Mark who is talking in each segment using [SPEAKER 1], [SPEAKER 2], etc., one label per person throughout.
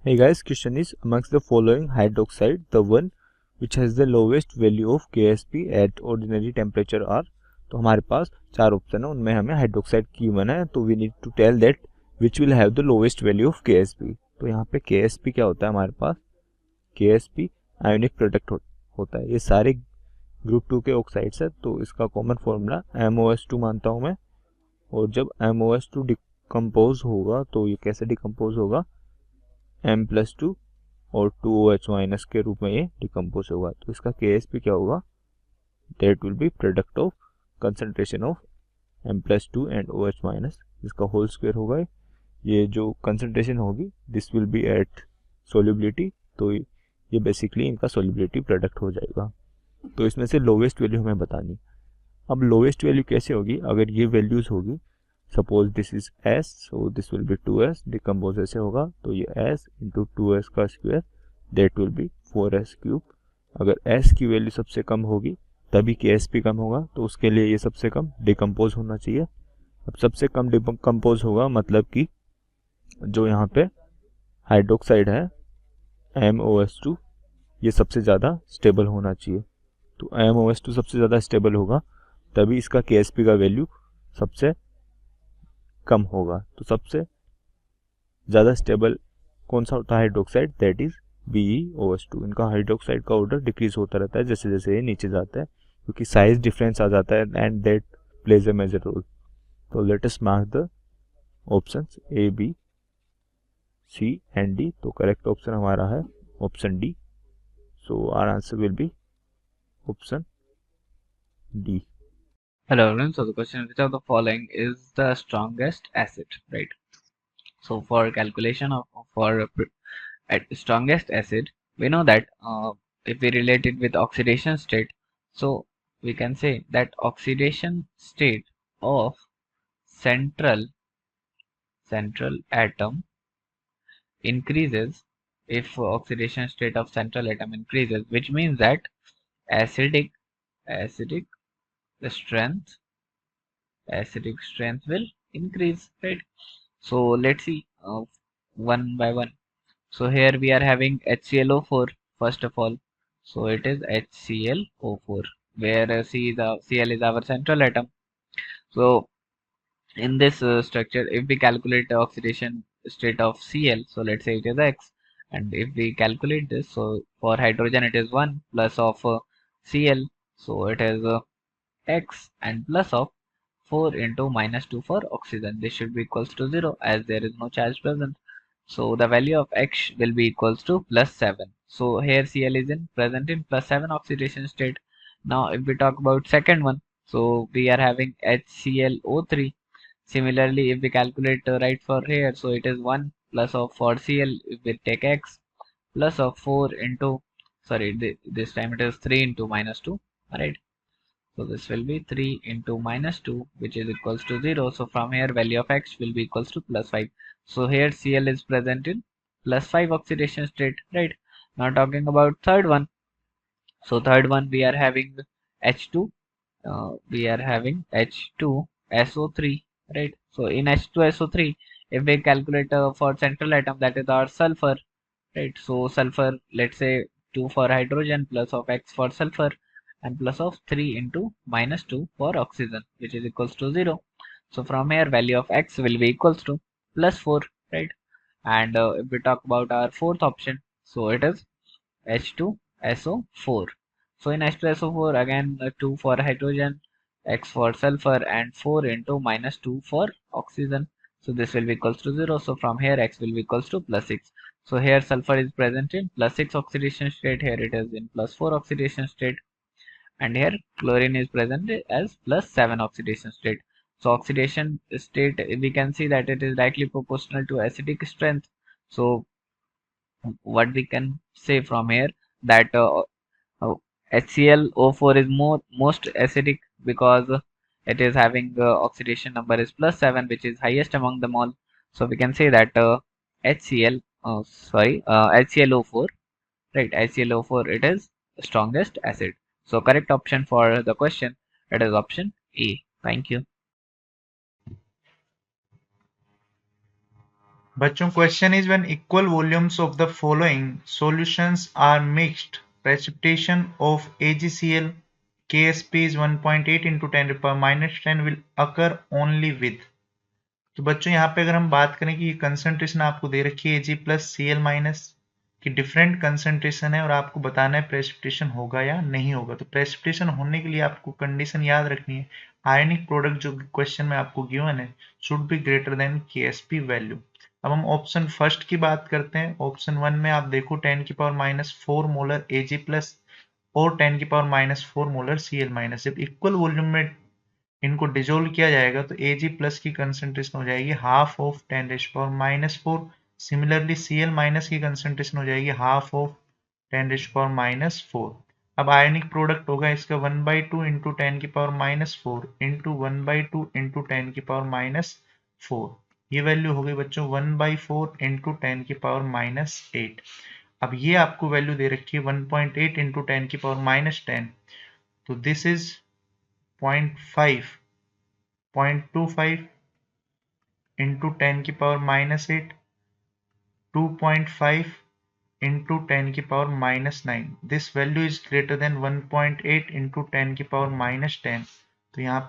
[SPEAKER 1] Hey guys, question is amongst the following hydroxide, the one which has the lowest value of KSP at ordinary temperature are. तो हमारे पास चार option है, उनमें हमें hydroxide की given है, तो we need to tell that which will have the lowest value of KSP. तो यहाँ पे KSP क्या होता है हमारे पास, KSP आयोनिक प्रोडक्ट होता है. ये सारे ग्रुप 2 के ऑक्साइड्स है, तो इसका कॉमन फॉर्मूला MOS2 मानता हूँ मैं. और जब MOS2 डिकम्पोज होगा तो ये कैसे डिकम्पोज होगा, M+2 और 2OH माइनस के रूप में ये डिकम्पोज होगा. तो इसका KSP क्या होगा, that will be product of concentration of M+2 and OH minus, इसका होल स्क्वायर होगा. ये जो कंसंट्रेशन होगी this will be at solubility, तो ये बेसिकली इनका सोल्युबिलिटी प्रोडक्ट हो जाएगा. तो इसमें से लोवेस्ट वैल्यू हमें बतानी. अब लोवेस्ट वैल्यू कैसे होगी, अगर ये वैल्यूज होगी, suppose this is S, so this will B 2S, decompose ऐसे होगा तो ये S इंटू 2S का square, that will B 4S cube. अगर S की वैल्यू सबसे कम होगी तभी KSP कम होगा, तो उसके लिए ये सबसे कम डिकम्पोज होना चाहिए. अब सबसे कम डिकम्पोज होगा मतलब कि जो यहाँ पे हाइड्रोक्साइड है MOS2, ये सबसे ज़्यादा स्टेबल होना चाहिए. तो MOS2 सबसे ज़्यादा स्टेबल होगा तभी इसका KSP का वैल्यू सबसे कम होगा. तो सबसे ज़्यादा स्टेबल कौन सा होता है हाइड्रोक्साइड, दैट इज BeOH2. इनका हाइड्रोक्साइड का ऑर्डर डिक्रीज होता रहता है जैसे जैसे ये नीचे जाता है, क्योंकि साइज डिफरेंस आ जाता है and that plays a major role. तो let us mark the options A, B, C and D. तो करेक्ट ऑप्शन हमारा है option D. So our answer will be option D.
[SPEAKER 2] Hello everyone, so the question, which of the following is the strongest acid, right? So for calculation of at strongest acid, we know that if we relate it with oxidation state, so we can say that oxidation state of central atom increases if oxidation state of central atom increases, which means that acidic strength will increase, right? So let's see one by one. So here we are having HClO4 first of all. So it is HClO4, where Cl is our central atom. So in this structure, if we calculate the oxidation state of Cl, so let's say it is X, and if we calculate this, so for hydrogen it is 1 plus of Cl, so it is X, and plus of 4 into -2 for oxygen. This should be equals to 0 as there is no charge present. So the value of X will be equals to +7. So here Cl is present in +7 oxidation state. Now if we talk about second one, so we are having HClO3. Similarly, if we calculate right for here, so it is 1 plus of for Cl, if we take X, plus of 4 into, sorry, this time it is 3 into -2, right? So this will be 3 into -2, which is equals to 0. So from here value of X will be equals to +5. So here Cl is present in +5 oxidation state, right? Now talking about third one. So third one we are having H2. We are having H2SO3, right? So in H2SO3, if we calculate for central atom, that is our sulfur, right? So sulfur, let's say 2 for hydrogen, plus of X for sulfur, and plus of 3 into -2 for oxygen, which is equals to 0. So from here value of X will be equals to +4, right? And if we talk about our fourth option, so it is H2SO4. So in H2SO4 again 2 for hydrogen, X for sulfur, and 4 into -2 for oxygen. So this will be equals to 0. So from here X will be equals to +6. So here sulfur is present in +6 oxidation state, here it is in +4 oxidation state, and here chlorine is present as +7 oxidation state. So oxidation state, we can see that it is directly proportional to acidic strength. So what we can say from here, that HClO4 is most acidic because it is having oxidation number is +7, which is highest among them all. So we can say that HClO4, right? HClO4, it is strongest acid. So correct option for the question, it is option A. Thank you.
[SPEAKER 3] बच्चों question is when equal volumes of the following solutions are mixed precipitation of AgCl KSP is 1.8 into 10 power minus 10 will occur only with। तो बच्चों यहाँ पे अगर हम बात करें कि ये कंसंट्रेशन आपको दे रखी है Ag प्लस Cl माइनस की डिफरेंट कंसंट्रेशन है और आपको बताना है प्रेसिपिटेशन होगा या नहीं होगा। तो प्रेसिपिटेशन होने के लिए आपको कंडीशन याद रखनी है, आयनिक प्रोडक्ट जो क्वेश्चन में आपको गिवन है should be greater than KSP value. अब हम ऑप्शन फर्स्ट की बात करते हैं। ऑप्शन वन में आप देखो 10 की पावर -4 मोलर Ag प्लस और 10 की पावर -4 मोलर Cl माइनस। जब इक्वल वॉल्यूम में इनको डिजोल्व किया जाएगा तो Ag प्लस की कंसेंट्रेशन हो जाएगी half of 10⁻⁻4। Similarly Cl minus की कंसेंट्रेशन हो जाएगी हाफ ऑफ 10⁻⁴। अब आयनिक प्रोडक्ट होगा इसका 1/2 इंटू 10⁻⁴ इंटू 1/2 इंटू 10⁻⁴। ये वैल्यू हो गई बच्चों 1/4 इंटू 10⁻8। अब ये आपको वैल्यू दे रखी है 1.8 इंटू 10⁻10। तो this is 0.5 0.25 into 10⁻8 2.5 into 10⁻9। This value is greater than 1.8 into 10⁻10। तो यहाँ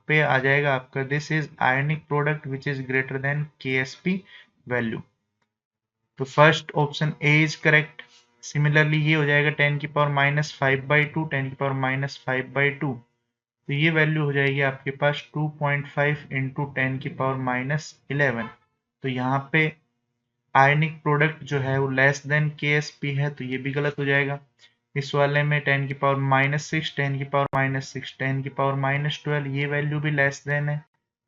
[SPEAKER 3] पे आ जाएगा आपका this is ionic product which is greater than KSP वैल्यू। तो first option A is correct. Similarly ये हो जाएगा 10⁻5/2 10⁻5/2। तो ये वैल्यू हो जाएगी आपके पास 2.5 इंटू 10⁻11। तो यहाँ पे आयनिक प्रोडक्ट जो है वो लेस देन KSP है, तो ये भी गलत हो जाएगा। इस वाले में 10⁻6 10⁻6 10⁻12 ये वैल्यू भी लेस देन है,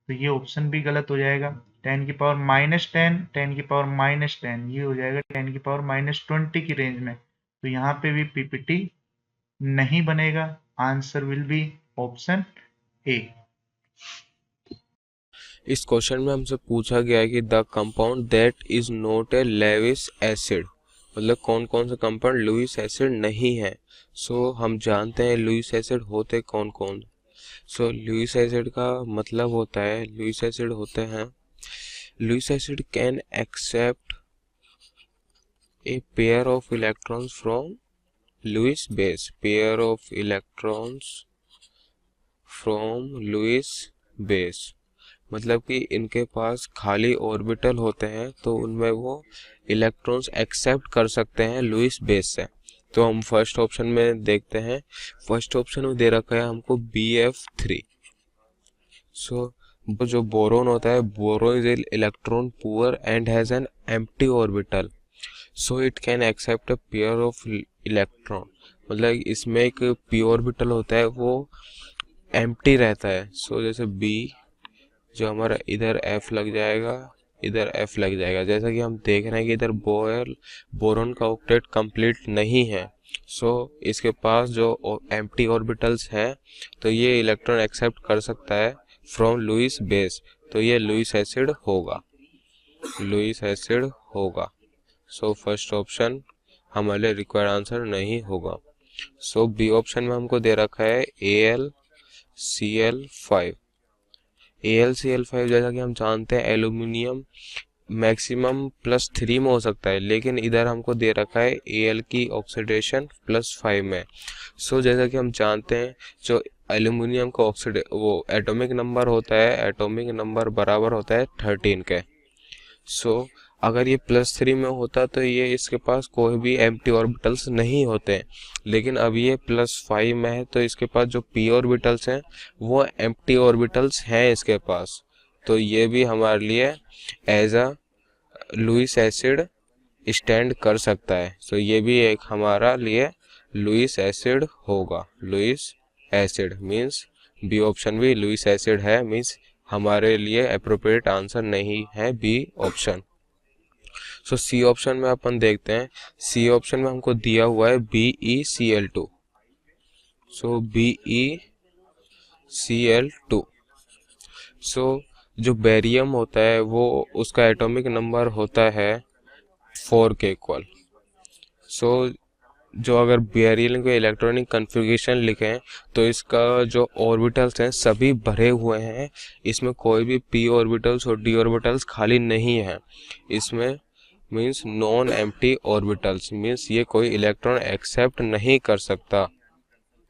[SPEAKER 3] तो ये ऑप्शन भी गलत हो जाएगा। 10⁻10 10⁻10 ये हो जाएगा 10⁻20 की रेंज में, तो यहाँ पे भी PPT नहीं बनेगा। Answer will be option A.
[SPEAKER 4] इस क्वेश्चन में हमसे पूछा गया है कि the compound that is not a Lewis acid, मतलब कौन कौन से कंपाउंड लुईस एसिड नहीं है। सो हम जानते हैं लुईस एसिड होते कौन कौन। सो लुईस एसिड का मतलब होता है, लुईस एसिड होते हैं, Lewis acid can accept a pair of electrons from Lewis base, pair of electrons from Lewis base, मतलब कि इनके पास खाली ऑर्बिटल होते हैं तो उनमें वो इलेक्ट्रॉन्स एक्सेप्ट कर सकते हैं लुईस बेस से। तो हम फर्स्ट ऑप्शन में देखते हैं। फर्स्ट ऑप्शन में दे रखा है हमको BF3। सो जो बोरोन होता है, boron is electron poor and has an empty orbital, so it can accept a pair of electron, मतलब इसमें एक पी ऑर्बिटल होता है वो एम्प्टी रहता है। सो जैसे B जो हमारा इधर F लग जाएगा, इधर F लग जाएगा। जैसा कि हम देख रहे हैं कि इधर बोरोन का ऑक्टेट कंप्लीट नहीं है, सो इसके पास जो एम्प्टी ऑर्बिटल्स हैं तो ये इलेक्ट्रॉन एक्सेप्ट कर सकता है फ्रॉम लुईस बेस, तो ये लुईस एसिड होगा, लुईस एसिड होगा। सो फर्स्ट ऑप्शन हमारे रिक्वायर्ड आंसर नहीं होगा। सो बी ऑप्शन में हमको दे रखा है AlCl5। AlCl5 जैसा कि हम जानते हैं एल्यूमिनियम मैक्सिमम +3 में हो सकता है, लेकिन इधर हमको दे रखा है Al की ऑक्सीडेशन +5 में। सो जैसा कि हम जानते हैं जो एल्यूमिनियम का वो एटॉमिक नंबर होता है, एटॉमिक नंबर बराबर होता है 13 के। सो अगर ये +3 में होता तो ये इसके पास कोई भी एम्प्टी ऑर्बिटल्स नहीं होते, लेकिन अब ये +5 में है तो इसके पास जो p ऑर्बिटल्स हैं वो एम्प्टी ऑर्बिटल्स हैं इसके पास, तो ये भी हमारे लिए as a Lewis acid stand कर सकता है। सो ये भी एक हमारा लिए लुईस एसिड होगा। Lewis acid means B option भी लुईस एसिड है, मीन्स हमारे लिए अप्रोप्रिएट आंसर नहीं है B option. So C option में अपन देखते हैं। सी ऑप्शन में हमको दिया हुआ है BeCl2। सो BeCl2। सो जो बेरियम होता है वो उसका एटॉमिक नंबर होता है 4 के इक्वल। सो जो अगर बेरिलियम के इलेक्ट्रॉनिक कन्फिग्रेशन लिखें तो इसका जो ऑर्बिटल्स हैं सभी भरे हुए हैं, इसमें कोई भी p ऑर्बिटल्स और d ऑर्बिटल्स खाली नहीं है। इसमें means non empty orbitals, means ये कोई इलेक्ट्रॉन एक्सेप्ट नहीं कर सकता,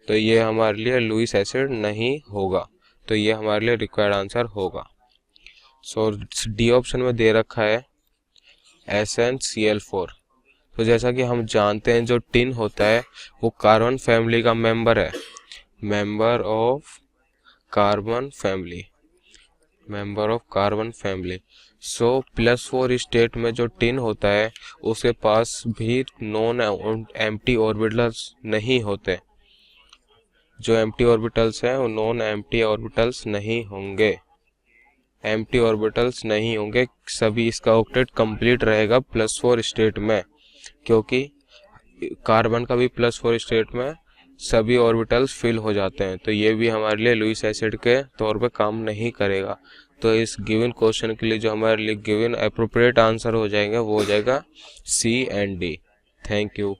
[SPEAKER 4] तो ये हमारे लिए लुईस एसिड नहीं होगा, तो ये हमारे लिए रिक्वायर्ड आंसर होगा। सो डी ऑप्शन में दे रखा है SnCl4। तो जैसा कि हम जानते हैं जो टिन होता है वो कार्बन फैमिली का मेंबर है, member of carbon family. So +4 state में जो टिन होता है उसके पास भी नॉन एम्प्टी ऑर्बिटल्स नहीं होते, जो एम्प्टी ऑर्बिटल्स हैं वो नॉन एम्प्टी ऑर्बिटल्स नहीं होंगे, सभी इसका ऑक्टेट कंप्लीट रहेगा +4 स्टेट में, क्योंकि कार्बन का भी +4 स्टेट में सभी ऑर्बिटल्स फिल हो जाते हैं, तो ये भी हमारे लिए लुईस एसिड के तौर पे काम नहीं करेगा। तो इस गिवन क्वेश्चन के लिए जो हमारे लिए गिवन अप्रोप्रिएट आंसर हो जाएगा वो हो जाएगा C and D। Thank you.